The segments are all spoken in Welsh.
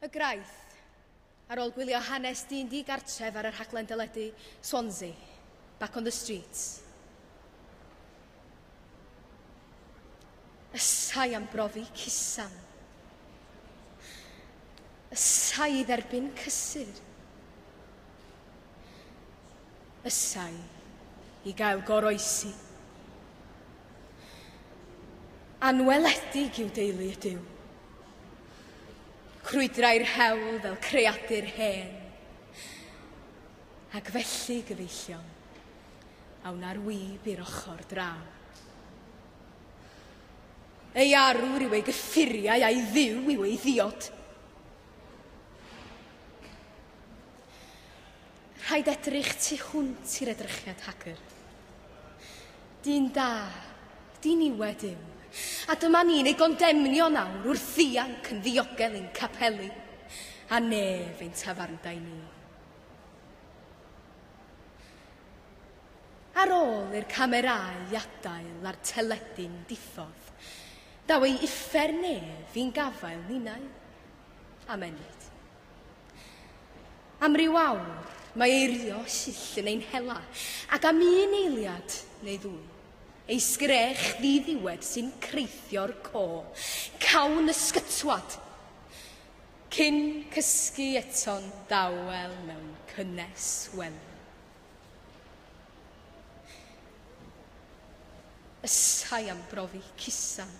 Y graith, ar ôl gwylio hanes dyn di-gartref ar y rhaglen deledu Swansea, Back on the Streets. Ysai am brofi cusan. Ysai i dderbyn cysur. Ysai i gael goroesi. Anweledig yw deulu y Duw. Crwydrai'r hewl fel creadur hen. Ac felly gyfeillion, awn ar wyb i'r ochr draw. Ei arwr yw ei gyffuriau a'i ddiw yw ei ddiod. Rhaid edrych tu hwnt i'r edrychiad hagyr. Dyn da, dyn iwed yw. A dyma ni'n ei gondemnio nawr wrth ddianc yn ddiogel ein capelu, a nef ein tafarndau ni. Ar ôl i'r camerau adael ar teledyn diffodd, daw ei uffer nef i'n gafael ninnau, am enid. Am ryw awr, mae eirio sill yn ein hela, ac am un eiliad neu ddwy. Ei sgrech ddiddiwed sy'n creithio'r co, cawn ysgytwad, cyn cysgu eto'n dawel mewn cynnes wel. Ysai am brofi cusan.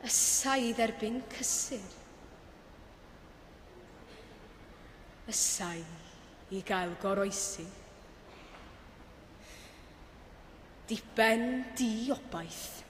Ysai i dderbyn cysur. Ysai i gael goroesi. Diben di-obaith